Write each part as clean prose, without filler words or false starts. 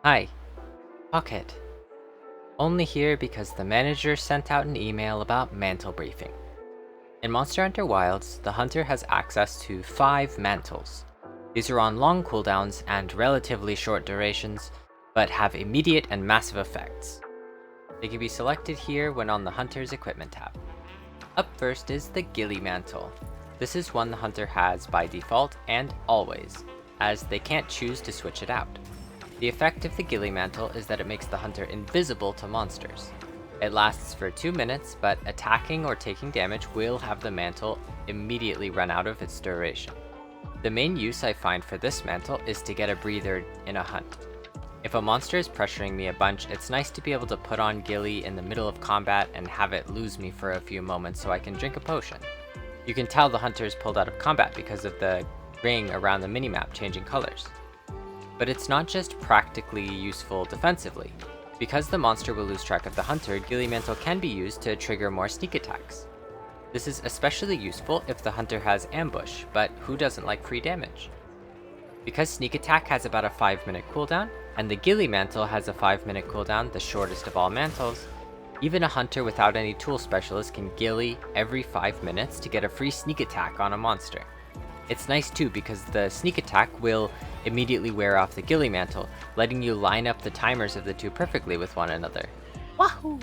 Hi, Pocket. Only here because the manager sent out an email about mantle briefing. In Monster Hunter Wilds, the hunter has access to 5 mantles. These are on long cooldowns and relatively short durations, but have immediate and massive effects. They can be selected here when on the hunter's equipment tab. Up first is the Ghillie Mantle. This is one the hunter has by default and always, as they can't choose to switch it out. The effect of the Ghillie Mantle is that it makes the hunter invisible to monsters. It lasts for 2 minutes, but attacking or taking damage will have the mantle immediately run out of its duration. The main use I find for this mantle is to get a breather in a hunt. If a monster is pressuring me a bunch, it's nice to be able to put on Ghillie in the middle of combat and have it lose me for a few moments so I can drink a potion. You can tell the hunter is pulled out of combat because of the ring around the minimap changing colors. But it's not just practically useful defensively. Because the monster will lose track of the hunter, Ghillie Mantle can be used to trigger more sneak attacks. This is especially useful if the hunter has ambush, but who doesn't like free damage? Because sneak attack has about a 5-minute cooldown, and the Ghillie Mantle has a 5-minute cooldown, the shortest of all mantles, even a hunter without any tool specialist can Ghillie every 5 minutes to get a free sneak attack on a monster. It's nice too because the sneak attack will immediately wear off the Ghillie Mantle, letting you line up the timers of the two perfectly with one another. Wahoo!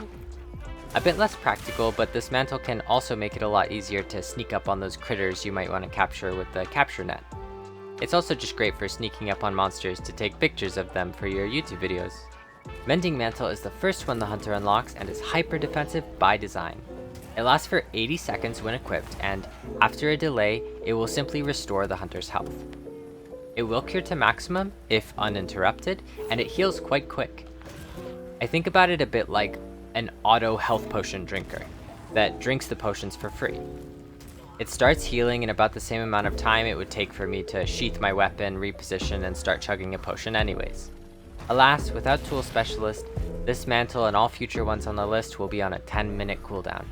A bit less practical, but this mantle can also make it a lot easier to sneak up on those critters you might want to capture with the capture net. It's also just great for sneaking up on monsters to take pictures of them for your YouTube videos. Mending Mantle is the first one the hunter unlocks and is hyper defensive by design. It lasts for 80 seconds when equipped, and after a delay, it will simply restore the hunter's health. It will cure to maximum if uninterrupted, and it heals quite quick. I think about it a bit like an auto health potion drinker that drinks the potions for free. It starts healing in about the same amount of time it would take for me to sheath my weapon, reposition, and start chugging a potion anyways. Alas, without tool specialist, this mantle and all future ones on the list will be on a 10-minute cooldown.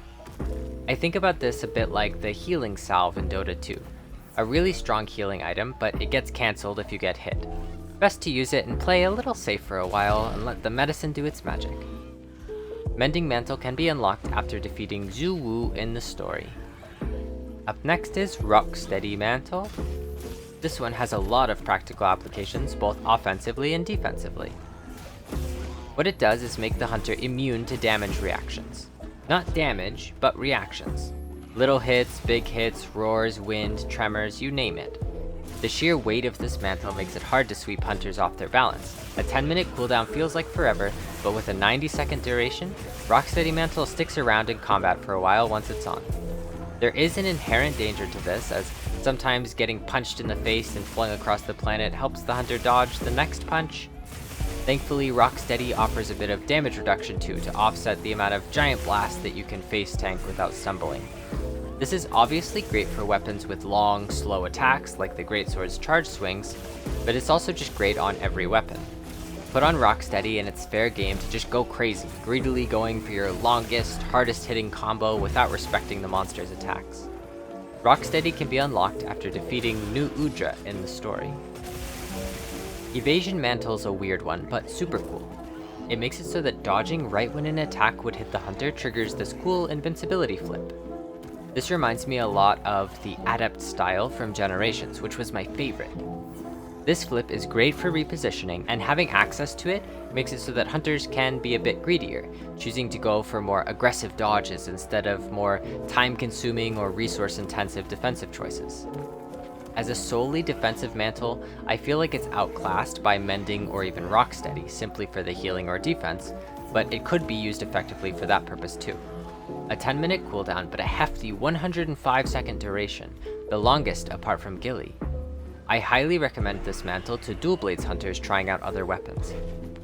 I think about this a bit like the healing salve in Dota 2. A really strong healing item, but it gets cancelled if you get hit. Best to use it and play a little safe for a while and let the medicine do its magic. Mending Mantle can be unlocked after defeating Zhu Wu in the story. Up next is Rocksteady Mantle. This one has a lot of practical applications, both offensively and defensively. What it does is make the hunter immune to damage reactions. Not damage, but reactions. Little hits, big hits, roars, wind, tremors, you name it. The sheer weight of this mantle makes it hard to sweep hunters off their balance. A 10-minute cooldown feels like forever, but with a 90-second duration, Rocksteady Mantle sticks around in combat for a while once it's on. There is an inherent danger to this, as sometimes getting punched in the face and flung across the planet helps the hunter dodge the next punch. Thankfully, Rocksteady offers a bit of damage reduction too to offset the amount of giant blast that you can face tank without stumbling. This is obviously great for weapons with long, slow attacks like the Greatsword's charge swings, but it's also just great on every weapon. Put on Rocksteady and it's fair game to just go crazy, greedily going for your longest, hardest hitting combo without respecting the monster's attacks. Rocksteady can be unlocked after defeating New Udra in the story. Evasion Mantle's a weird one, but super cool. It makes it so that dodging right when an attack would hit the hunter triggers this cool invincibility flip. This reminds me a lot of the Adept style from Generations, which was my favorite. This flip is great for repositioning, and having access to it makes it so that hunters can be a bit greedier, choosing to go for more aggressive dodges instead of more time-consuming or resource-intensive defensive choices. As a solely defensive mantle, I feel like it's outclassed by Mending or even Rocksteady simply for the healing or defense, but it could be used effectively for that purpose too. A 10-minute cooldown, but a hefty 105-second duration, the longest apart from Ghillie. I highly recommend this mantle to dual blades hunters trying out other weapons.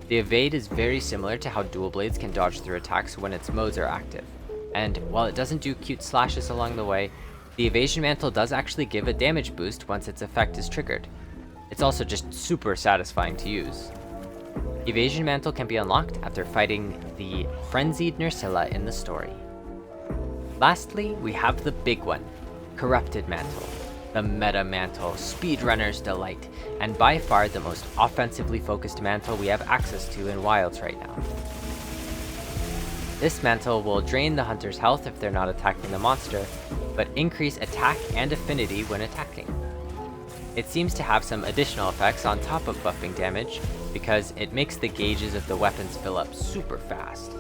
The evade is very similar to how dual blades can dodge through attacks when its modes are active, and while it doesn't do cute slashes along the way, the Evasion Mantle does actually give a damage boost once its effect is triggered. It's also just super satisfying to use. Evasion Mantle can be unlocked after fighting the frenzied Nursilla in the story. Lastly, we have the big one, Corrupted Mantle. the Meta Mantle, speedrunner's delight, and by far the most offensively focused mantle we have access to in Wilds right now. This mantle will drain the hunter's health if they're not attacking the monster, but increase attack and affinity when attacking. It seems to have some additional effects on top of buffing damage, because it makes the gauges of the weapons fill up super fast.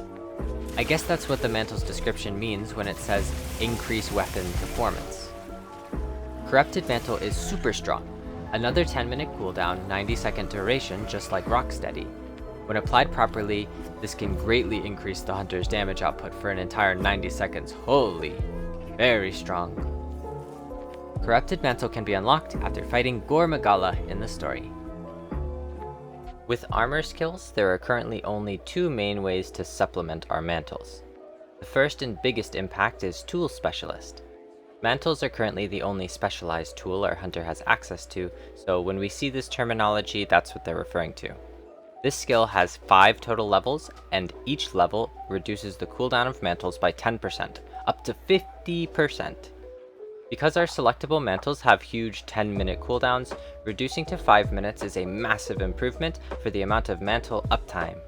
I guess that's what the mantle's description means when it says increase weapon performance. Corrupted Mantle is super strong, another 10-minute cooldown, 90-second duration just like Rocksteady. When applied properly, this can greatly increase the hunter's damage output for an entire 90 seconds. Holy, very strong. Corrupted Mantle can be unlocked after fighting Gore Magala in the story. With armor skills, there are currently only two main ways to supplement our mantles. The first and biggest impact is Tool Specialist. Mantles are currently the only specialized tool our hunter has access to, so when we see this terminology, that's what they're referring to. This skill has 5 total levels, and each level reduces the cooldown of mantles by 10%, up to 50%. Because our selectable mantles have huge 10-minute cooldowns, reducing to 5 minutes is a massive improvement for the amount of mantle uptime.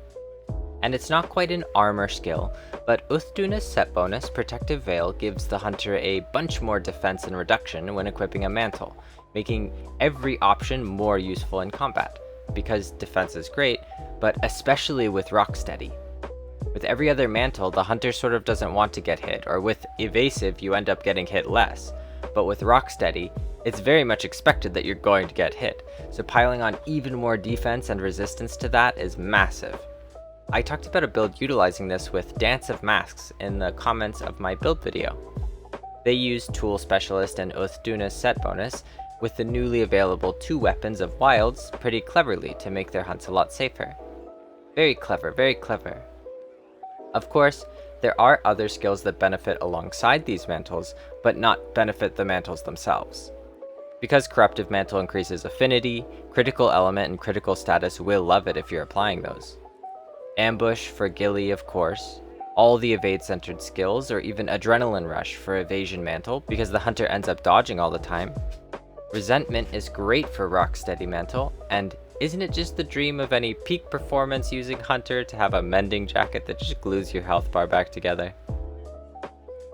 And it's not quite an armor skill, but Uthduna's set bonus Protective Veil gives the hunter a bunch more defense and reduction when equipping a mantle, making every option more useful in combat, because defense is great, but especially with Rocksteady. With every other mantle, the hunter sort of doesn't want to get hit, or with Evasive you end up getting hit less, but with Rocksteady, it's very much expected that you're going to get hit, so piling on even more defense and resistance to that is massive. I talked about a build utilizing this with Dance of Masks in the comments of my build video. They use Tool Specialist and Uthduna's set bonus with the newly available 2 weapons of Wilds pretty cleverly to make their hunts a lot safer. Very clever, very clever. Of course, there are other skills that benefit alongside these mantles, but not benefit the mantles themselves. Because Corruptive Mantle increases affinity, Critical Element and Critical Status will love it if you're applying those. Ambush for Ghillie, of course, all the evade-centered skills, or even Adrenaline Rush for Evasion Mantle because the hunter ends up dodging all the time. Resentment is great for Rocksteady Mantle, and isn't it just the dream of any peak performance using hunter to have a mending jacket that just glues your health bar back together?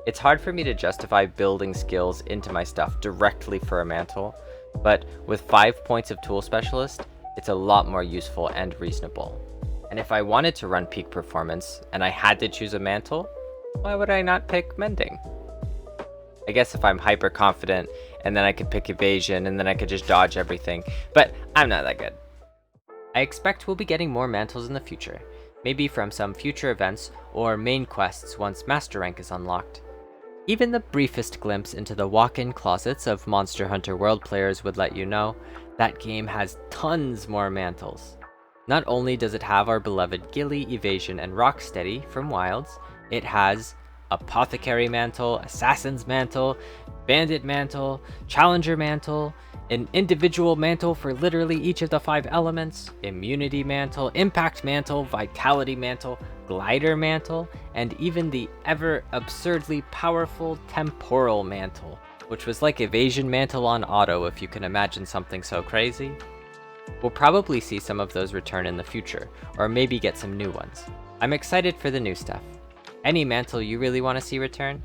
It's hard for me to justify building skills into my stuff directly for a mantle, but with 5 points of Tool Specialist, it's a lot more useful and reasonable. And if I wanted to run peak performance, and I had to choose a mantle, why would I not pick Mending? I guess if I'm hyper confident, and then I could pick Evasion, and then I could just dodge everything, but I'm not that good. I expect we'll be getting more mantles in the future, maybe from some future events or main quests once Master Rank is unlocked. Even the briefest glimpse into the walk-in closets of Monster Hunter World players would let you know that game has tons more mantles. Not only does it have our beloved Ghillie, Evasion, and Rocksteady from Wilds, it has Apothecary Mantle, Assassin's Mantle, Bandit Mantle, Challenger Mantle, an individual mantle for literally each of the 5 elements, Immunity Mantle, Impact Mantle, Vitality Mantle, Glider Mantle, and even the ever absurdly powerful Temporal Mantle, which was like Evasion Mantle on auto if you can imagine something so crazy. We'll probably see some of those return in the future, or maybe get some new ones. I'm excited for the new stuff. Any mantle you really want to see return?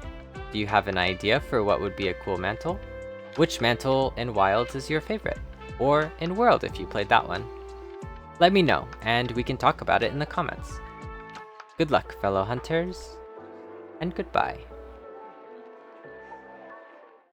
Do you have an idea for what would be a cool mantle? Which mantle in Wilds is your favorite? Or in World if you played that one? Let me know, and we can talk about it in the comments. Good luck, fellow hunters, and goodbye.